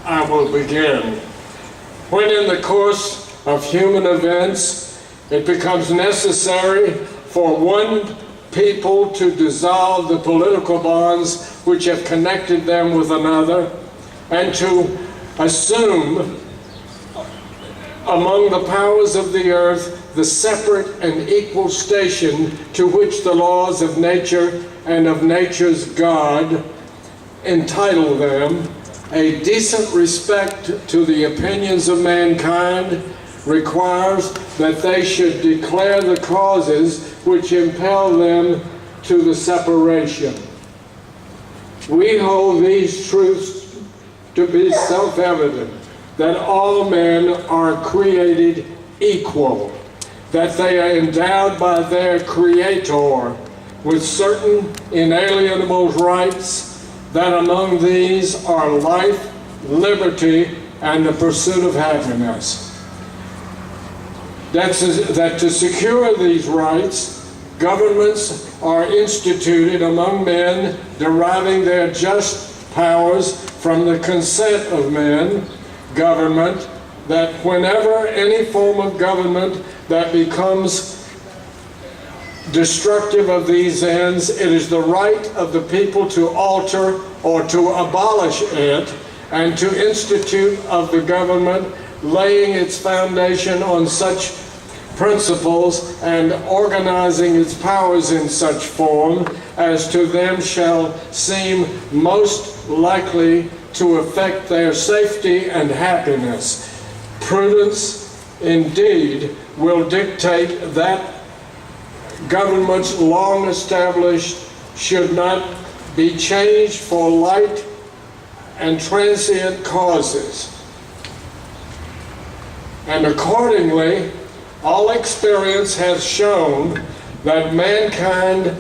I will begin. When in the course of human events it becomes necessary for one people to dissolve the political bonds which have connected them with another, and to assume among the powers of the earth the separate and equal station to which the laws of nature and of nature's God entitle them, a decent respect to the opinions of mankind requires that they should declare the causes which impel them to the separation. We hold these truths to be self-evident, that all men are created equal, that they are endowed by their Creator with certain inalienable rights, that among these are life, liberty, and the pursuit of happiness. That to secure these rights, governments are instituted among men, deriving their just powers from the consent of men. Government, that whenever any form of government that becomes destructive of these ends, it is the right of the people to alter or to abolish it, and to institute of the government, laying its foundation on such principles and organizing its powers in such form as to them shall seem most likely to affect their safety and happiness. Prudence, indeed, will dictate that governments long established should not be changed for light and transient causes. And accordingly, all experience has shown that mankind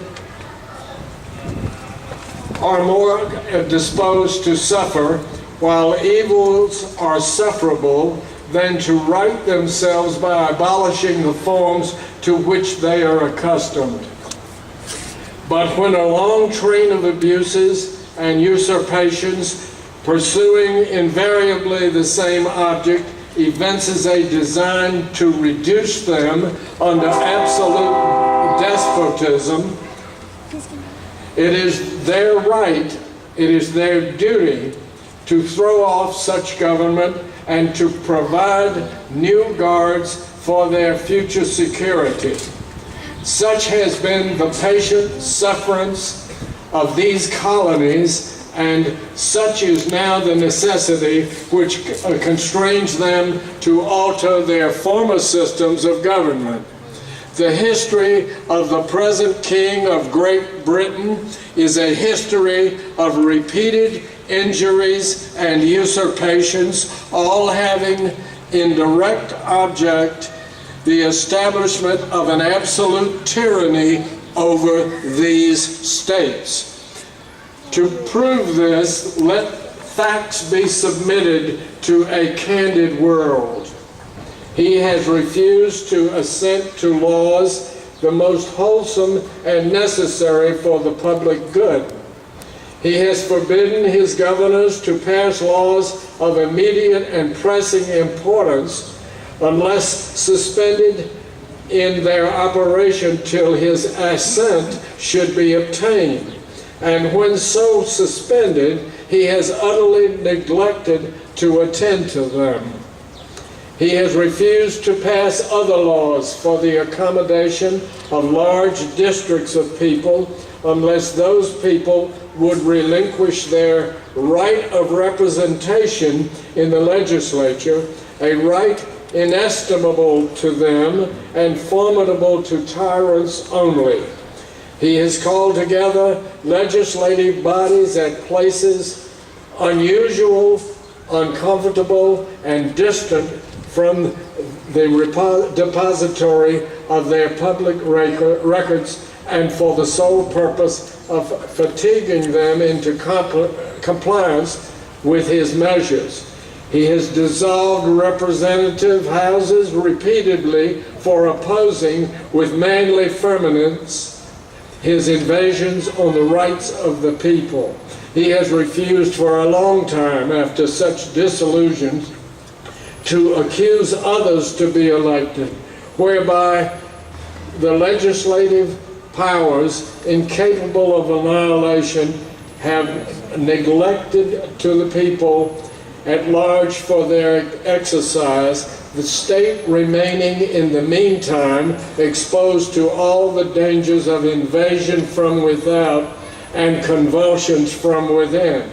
are more disposed to suffer, while evils are sufferable, than to right themselves by abolishing the forms to which they are accustomed. But when a long train of abuses and usurpations, pursuing invariably the same object, evinces a design to reduce them under absolute despotism, it is their right, it is their duty to throw off such government and to provide new guards for their future security. Such has been the patient sufferance of these colonies, and such is now the necessity which constrains them to alter their former systems of government. The history of the present King of Great Britain is a history of repeated injuries and usurpations, all having in direct object the establishment of an absolute tyranny over these states. To prove this, let facts be submitted to a candid world. He has refused to assent to laws the most wholesome and necessary for the public good. He has forbidden his governors to pass laws of immediate and pressing importance unless suspended in their operation till his assent should be obtained. And when so suspended, he has utterly neglected to attend to them. He has refused to pass other laws for the accommodation of large districts of people unless those people would relinquish their right of representation in the legislature, a right inestimable to them and formidable to tyrants only. He has called together legislative bodies at places unusual, uncomfortable, and distant from the depository of their public records, and for the sole purpose of fatiguing them into compliance with his measures. He has dissolved representative houses repeatedly for opposing with manly firmaments his invasions on the rights of the people. He has refused for a long time, after such disillusions, to accuse others to be elected, whereby the legislative powers, incapable of annihilation, have neglected to the people at large for their exercise, the state remaining in the meantime exposed to all the dangers of invasion from without and convulsions from within.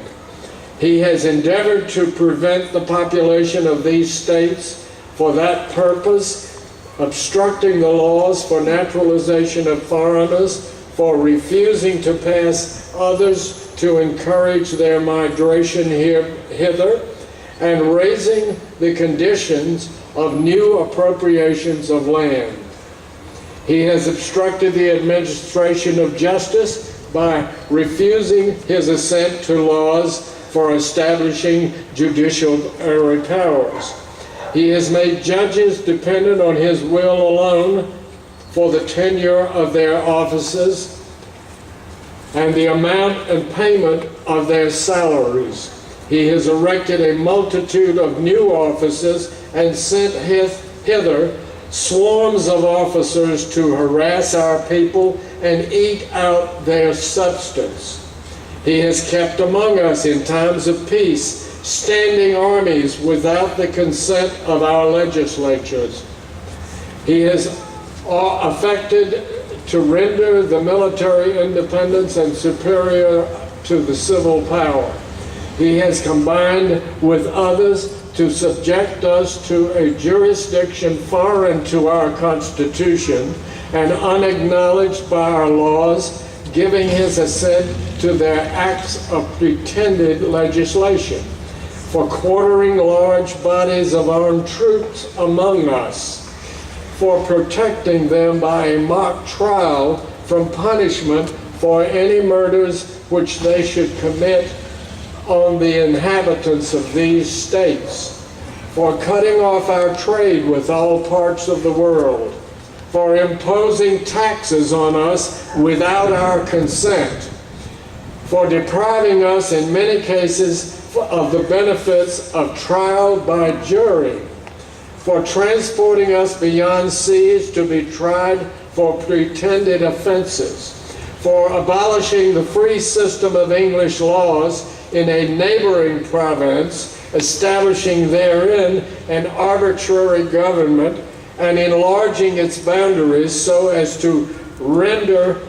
He has endeavored to prevent the population of these states for that purpose, obstructing the laws for naturalization of foreigners, for refusing to pass others to encourage their migration hither, and raising the conditions of new appropriations of land. He has obstructed the administration of justice by refusing his assent to laws for establishing judiciary powers. He has made judges dependent on his will alone for the tenure of their offices and the amount and payment of their salaries. He has erected a multitude of new offices and sent hither swarms of officers to harass our people and eat out their substance. He has kept among us in times of peace standing armies without the consent of our legislatures. He has affected to render the military independence and superior to the civil power. He has combined with others to subject us to a jurisdiction foreign to our Constitution and unacknowledged by our laws, giving his assent to their acts of pretended legislation, for quartering large bodies of armed troops among us, for protecting them by a mock trial from punishment for any murders which they should commit on the inhabitants of these states, for cutting off our trade with all parts of the world, for imposing taxes on us without our consent, for depriving us in many cases of the benefits of trial by jury, for transporting us beyond seas to be tried for pretended offenses, for abolishing the free system of English laws in a neighboring province, establishing therein an arbitrary government and enlarging its boundaries so as to render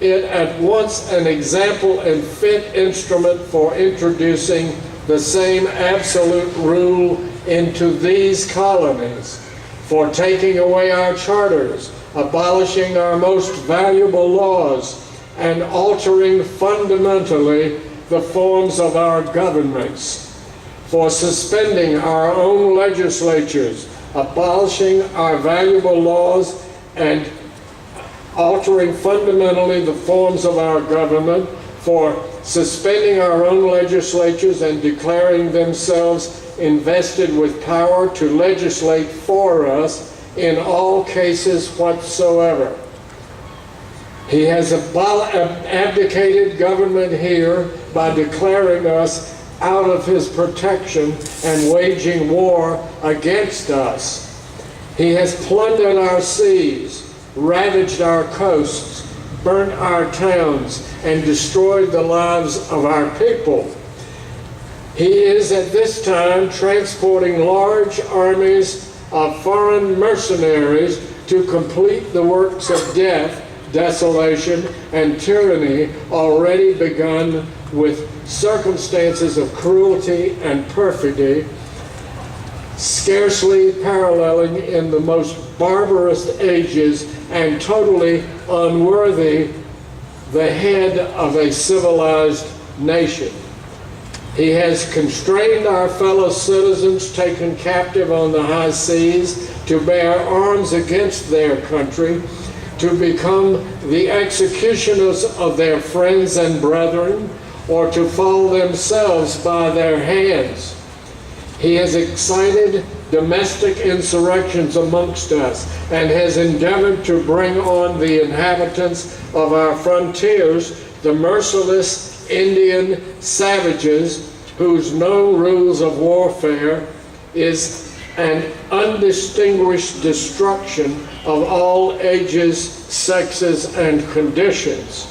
it at once an example and fit instrument for introducing the same absolute rule into these colonies, for taking away our charters, abolishing our most valuable laws, and altering fundamentally the forms of our governments, for suspending our own legislatures, abolishing our valuable laws, and altering fundamentally the forms of our government, for suspending our own legislatures and declaring themselves invested with power to legislate for us in all cases whatsoever. He has abdicated government here by declaring us out of his protection and waging war against us. He has plundered our seas, ravaged our coasts, burnt our towns, and destroyed the lives of our people. He is at this time transporting large armies of foreign mercenaries to complete the works of death, desolation, and tyranny already begun with circumstances of cruelty and perfidy, scarcely paralleling in the most barbarous ages and totally unworthy the head of a civilized nation. He has constrained our fellow citizens taken captive on the high seas to bear arms against their country, to become the executioners of their friends and brethren, or to fall themselves by their hands. He has excited domestic insurrections amongst us and has endeavored to bring on the inhabitants of our frontiers the merciless Indian savages whose known rules of warfare is an undistinguished destruction of all ages, sexes, and conditions.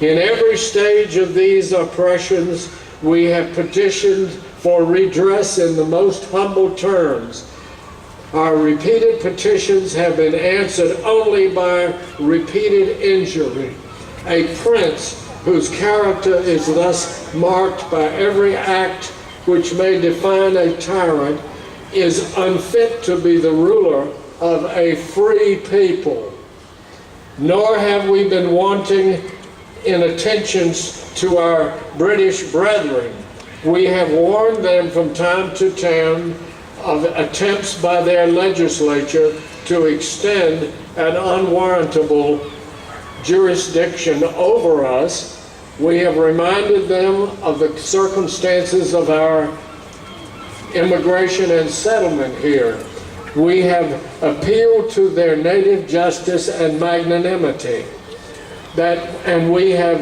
In every stage of these oppressions, we have petitioned for redress in the most humble terms. Our repeated petitions have been answered only by repeated injury. A prince whose character is thus marked by every act which may define a tyrant is unfit to be the ruler of a free people. Nor have we been wanting in attentions to our British brethren. We have warned them from time to time of attempts by their legislature to extend an unwarrantable jurisdiction over us. We have reminded them of the circumstances of our immigration and settlement here. We have appealed to their native justice and magnanimity, and we have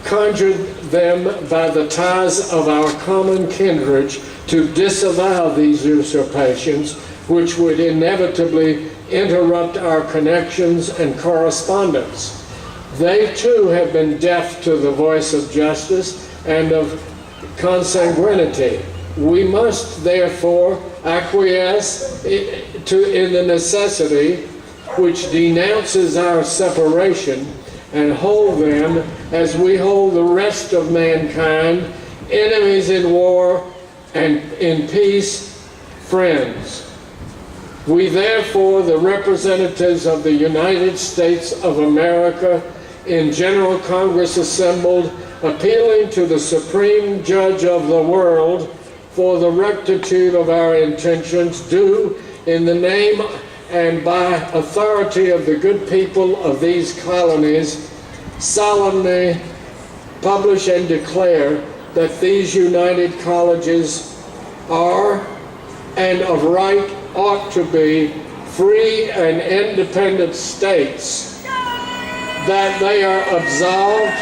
conjured them by the ties of our common kindred to disavow these usurpations, which would inevitably interrupt our connections and correspondence. They too have been deaf to the voice of justice and of consanguinity. We must therefore acquiesce in the necessity which denounces our separation and hold them as we hold the rest of mankind, enemies in war and in peace, friends. We therefore, the representatives of the United States of America in General Congress assembled, appealing to the Supreme Judge of the world for the rectitude of our intentions, do in the name and by authority of the good people of these colonies solemnly publish and declare that these united colleges are and of right ought to be free and independent states, that they are absolved,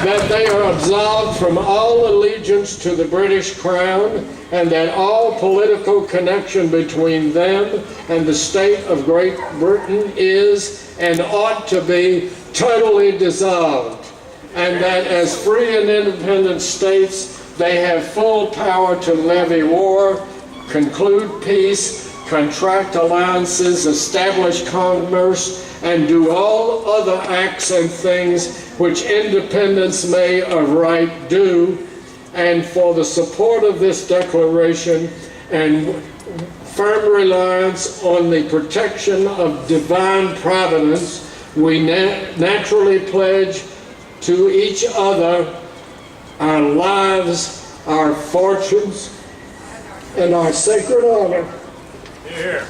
that they are absolved from all allegiance to the British Crown, and that all political connection between them and the state of Great Britain is and ought to be totally dissolved, and that as free and independent states they have full power to levy war, conclude peace, contract alliances, establish commerce, and do all other acts and things which independence may of right do. And for the support of this declaration and firm reliance on the protection of divine providence, we naturally pledge to each other our lives, our fortunes, and our sacred honor. Here.